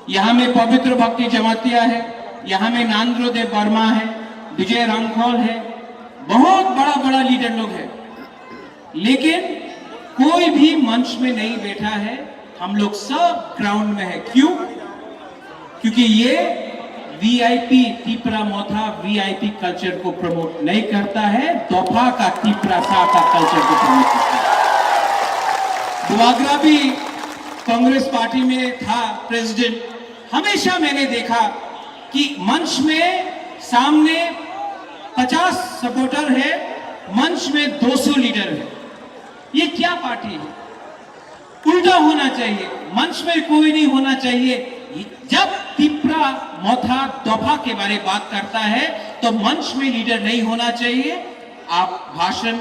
यहाँ में पवित्र भक्ति जमातिया है, यहाँ में नांद्रोदेव वर्मा है, विजय रामखोल है, बहुत बड़ा बड़ा लीडर लोग है, लेकिन कोई भी मंच में नहीं बैठा है। हम लोग सब ग्राउंड में है। क्यों? क्योंकि ये वीआईपी तिपरा मोथा वीआईपी कल्चर को प्रमोट नहीं करता है, दोफा का तिपरा सा का कल्चर को प्रमोट करता है। दुआग्रा भी कांग्रेस पार्टी में था प्रेसिडेंट। हमेशा मैंने देखा कि मंच में सामने 50 सपोर्टर है, मंच में 200 लीडर है। ये क्या पार्टी है? उल्टा होना चाहिए, मंच में कोई नहीं होना चाहिए। जब तिपरा मोथा दोफा के बारे में बात करता है तो मंच में लीडर नहीं होना चाहिए। आप भाषण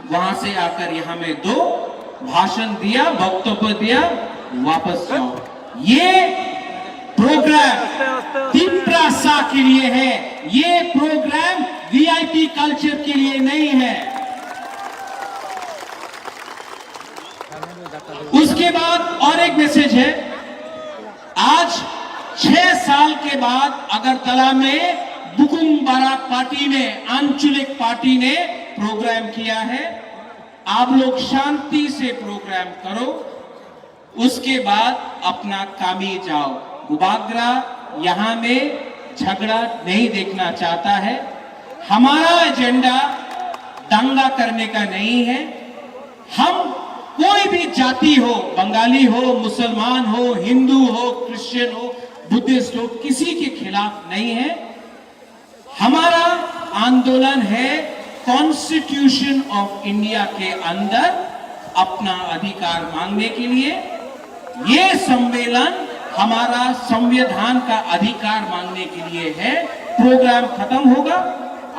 वहां से आकर यहां में दो, भाषण दिया, वक्तव्य दिया, वापस जाओ। ये प्रोग्राम तिपरा सा के लिए है, ये प्रोग्राम वीआईपी कल्चर के लिए नहीं है। उसके बाद और एक मैसेज है। आज 6 साल के बाद अगरतला में बुकुम बारात पार्टी ने, आंचलिक पार्टी ने प्रोग्राम किया है। आप लोग शांति से प्रोग्राम करो, उसके बाद अपना कामी जाओ। गुबाग्रा यहां में झगड़ा नहीं देखना चाहता है। हमारा एजेंडा दंगा करने का नहीं है। हम कोई भी जाति हो, बंगाली हो, मुसलमान हो, हिंदू हो, क्रिश्चियन हो, बुद्धिस्ट हो, किसी के खिलाफ नहीं है। हमारा आंदोलन है कॉन्स्टिट्यूशन ऑफ इंडिया के अंदर अपना अधिकार मांगने के लिए। ये सम्मेलन हमारा संविधान का अधिकार मांगने के लिए है। प्रोग्राम खत्म होगा,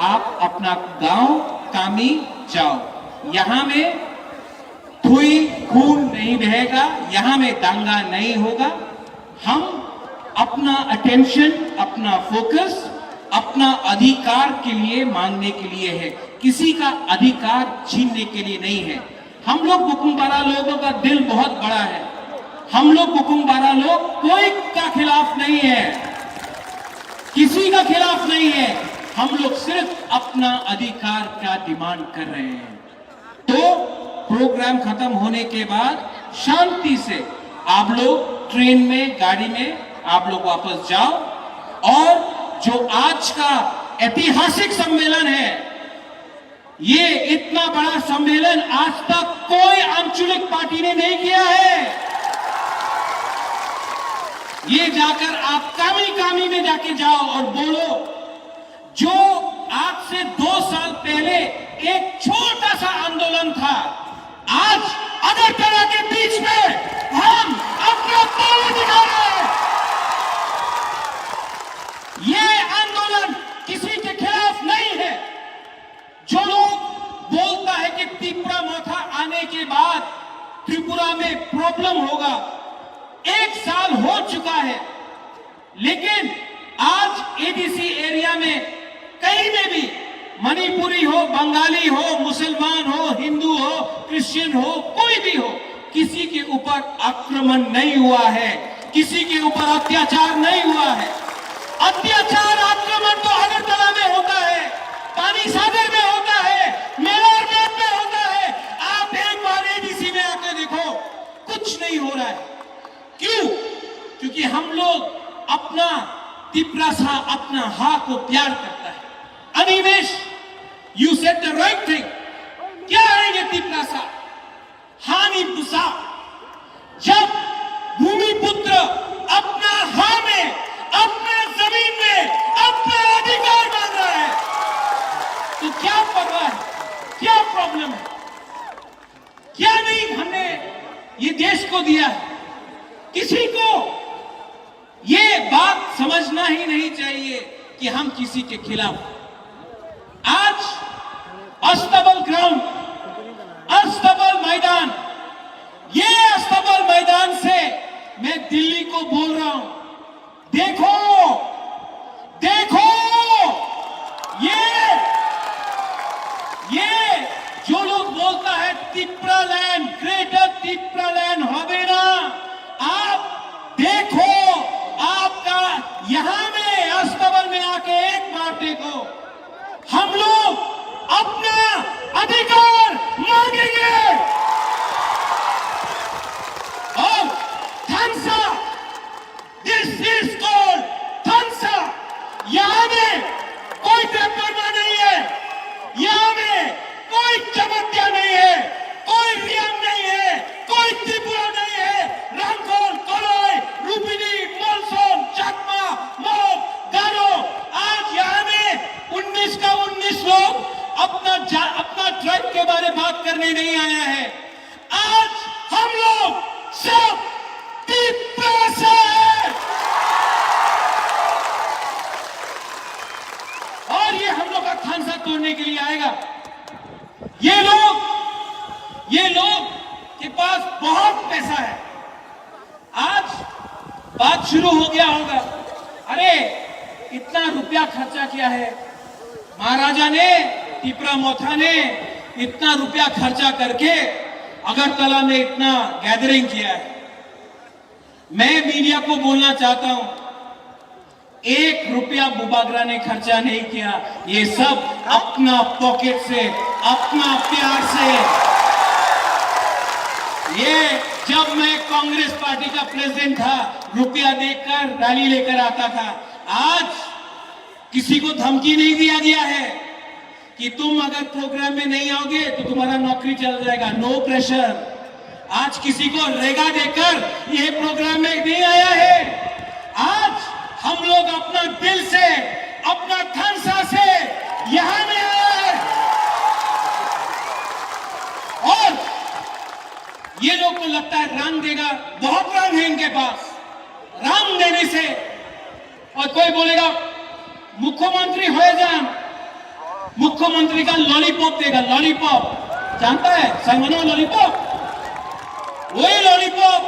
आप अपना गांव कामी जाओ। यहां में कोई खून नहीं बहेगा, यहां में दंगा नहीं होगा। हम अपना अटेंशन, अपना फोकस अपना अधिकार के लिए मांगने के लिए है, किसी का अधिकार छीनने के लिए नहीं है। हम लोग बुकुमबारा लोगों का दिल बहुत बड़ा है। हम लोग बुकुमबारा लोग कोई का खिलाफ नहीं है, किसी का खिलाफ नहीं है। हम लोग सिर्फ अपना अधिकार का डिमांड कर रहे हैं। तो प्रोग्राम खत्म होने के बाद शांति से आप लोग ट्रेन में, गाड़ी में आप लोग वापस जाओ। और जो आज का ऐतिहासिक सम्मेलन है, ये इतना बड़ा सम्मेलन आज तक कोई आंचलिक पार्टी ने नहीं किया है। ये जाकर आप कामी कामी में जाके जाओ और बोलो, जो आज से 2 साल पहले एक छोटा सा आंदोलन था, आज अगरतला के बीच में हम अपना ताल दिखा रहे हैं। ये आंदोलन किसी के खिलाफ नहीं है। जो लोग बोलता है कि तिपरा मोथा आने के बाद त्रिपुरा में प्रॉब्लम होगा, 1 साल हो चुका है, लेकिन आज एडीसी एरिया में कहीं में भी मणिपुरी हो, बंगाली हो, मुसलमान हो, हिंदू हो, क्रिश्चियन हो, कोई भी हो, किसी के ऊपर आक्रमण नहीं हुआ है, किसी के ऊपर अत्याचार नहीं हुआ है। अत्याचार, आक्रमण तो अगरतला में होता है, पानी सागर में होता है, मेवाड़ में होता है। आप एक बार एडीसी में आकर देखो, कुछ नहीं हो रहा है। क्यों? क्योंकि हम लोग अपना तिपरा सा, अपना हा को प्यार करता है। Animesh, you said the right thing. क्या है ये तिपरा सा? हानि पुसा। जब भूमिपुत्र अपना हा में, अपने जमीन में अपना अधिकार मांग रहा है, तो क्या परवाह है? क्या प्रॉब्लम है? क्या नहीं हमने ये देश को दिया है? किसी को ये बात समझना ही नहीं चाहिए कि हम किसी के खिलाफ। आज अस्तबल ग्राउंड, अस्तबल मैदान, ये अस्तबल मैदान से मैं दिल्ली को बोल रहा हूं, देखो देखो, ये जो लोग बोलता है Tipra land, greater Tipra land होवे ना, आप देखो, में आके एक बार देखो, हम लोग अपना अधिकार मांगेंगे। और थानसा, दिस इज कॉल्ड थानसा। यहां में कोई बेपरवाह नहीं है, यहां में कोई चमत्या नहीं है, कोई रियम नहीं है, कोई त्रिपुरा नहीं है। रंगोल, कलोई, रूपिनी, मोलसोन, चकमा, मोग, गारो, आज यहाँ में 19 का 19 लोग अपना ट्राइब के बारे में बात करने नहीं आया है। आज हम लोग सब त्रिपुरा से हैं। और ये हम लोग का थानसा तोड़ने के लिए आएगा। ये लोग के पास बहुत पैसा है। आज बात शुरू हो गया होगा, अरे इतना रुपया खर्चा किया है महाराजा ने, तिपरा मोथा ने इतना रुपया खर्चा करके अगरतला में इतना गैदरिंग किया है। मैं मीडिया को बोलना चाहता हूं, 1 रुपया बुबागरा ने खर्चा नहीं किया, ये सब अपना पॉकेट से, अपना प्यार से। ये जब मैं कांग्रेस पार्टी का प्रेसिडेंट था, रुपया देकर रैली लेकर आता था। आज किसी को धमकी नहीं दिया गया है कि तुम अगर प्रोग्राम में नहीं आओगे तो तुम्हारा नौकरी चल जाएगा। No pressure. आज किसी को रेगा देकर यह प्रोग्राम में नहीं आया है। आज हम लोग अपना दिल से, अपना थानसा से यहां में आया है। और ये लोग को लगता है रंग देगा, बहुत रंग है इनके पास। रंग देने से, और कोई बोलेगा मुख्यमंत्री हो जान, मुख्यमंत्री का लॉलीपॉप देगा। लॉलीपॉप जानता है, संगनो लॉलीपॉप। वही लॉलीपॉप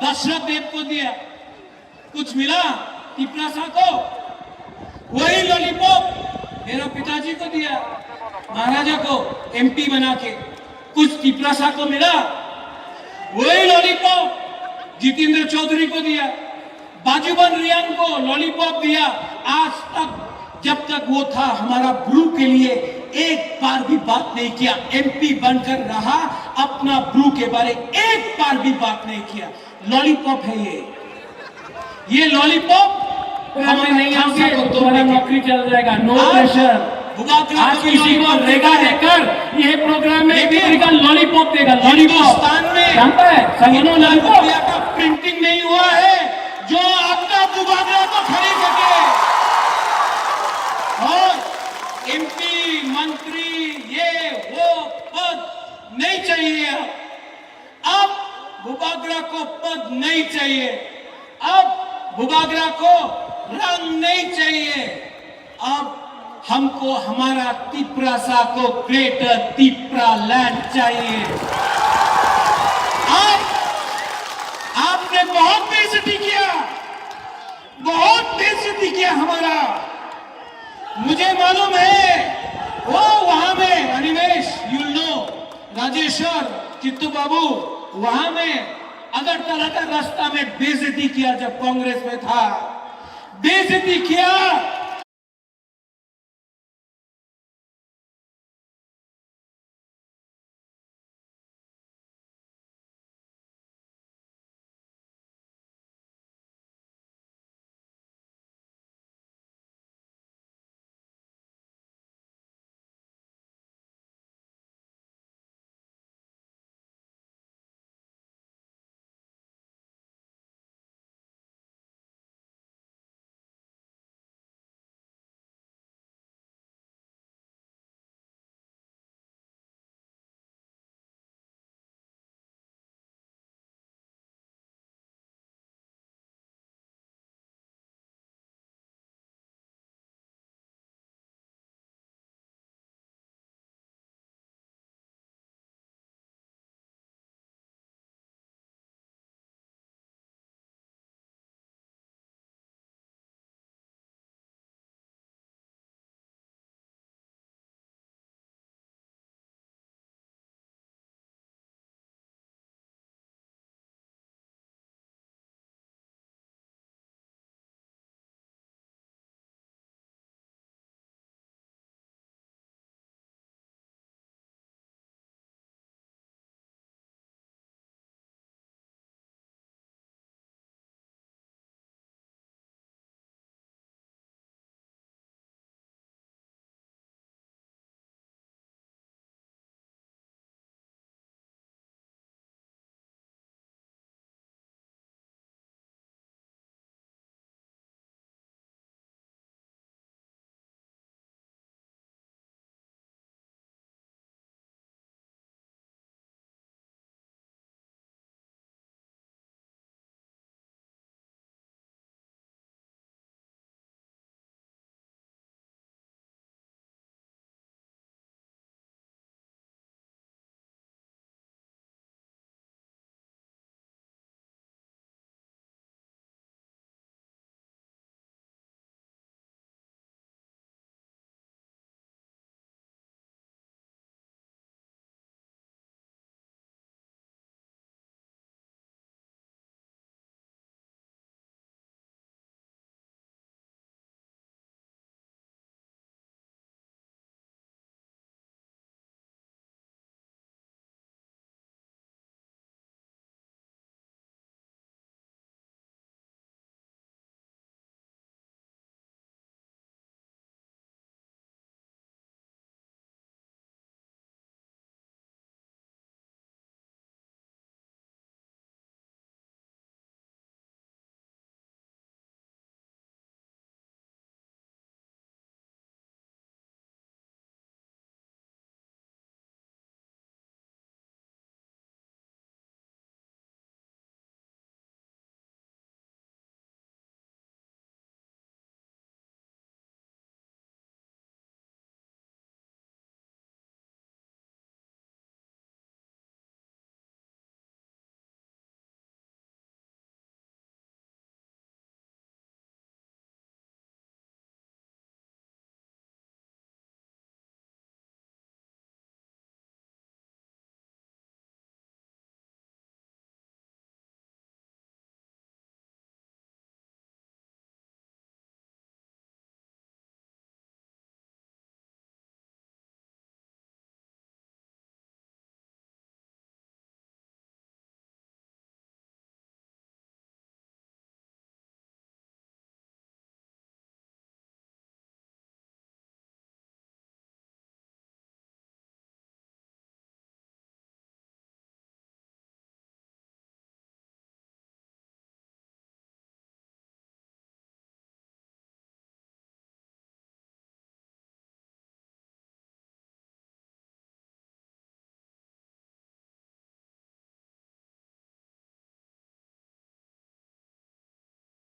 दशरथ देव को दिया, कुछ मिला तिपरासा को। वही लॉलीपॉप मेरा पिताजी को दिया, महाराजा को एमपी बना के, कुछ तिपरासा को मिला। वही लॉलीपॉप जितेंद्र चौधरी को दिया, बाजूबन रियांग को लॉलीपॉप दिया। आज तक जब तक वो था हमारा ब्रू के लिए एक बार भी बात नहीं किया। एमपी बनकर रहा, अपना ब्रू के बारे एक बार भी बात नहीं किया। लॉलीपॉप है ये लॉलीपॉप हमें नहीं आओगे तो तुम्हारा नौकरी चल जाएगा। No pressure. आज किसी को रेगा देकर यह प्रोग्राम में का लॉलीपॉप देगा। लॉलीपॉप जानता है, संगनो लॉलीपॉप का प्रिंटिंग नहीं हुआ है जो आपका बुबागरा को खरीद सके। और एमपी, मंत्री, ये वो पद नहीं चाहिए। अब बुबागरा को पद नहीं चाहिए, अब बुबागरा को रंग नहीं चाहिए। अब हमको हमारा तिपरासा को ग्रेटर तिपरा लैंड चाहिए। आपने बहुत बेइज्जती किया, बहुत बेइज्जती किया हमारा। मुझे मालूम है वो वहां में अनिमेश, you'll know, राजेश्वर, चित्तू बाबू वहां में अगरतला का रास्ता में बेइज्जती किया। जब कांग्रेस में था बेइज्जती किया।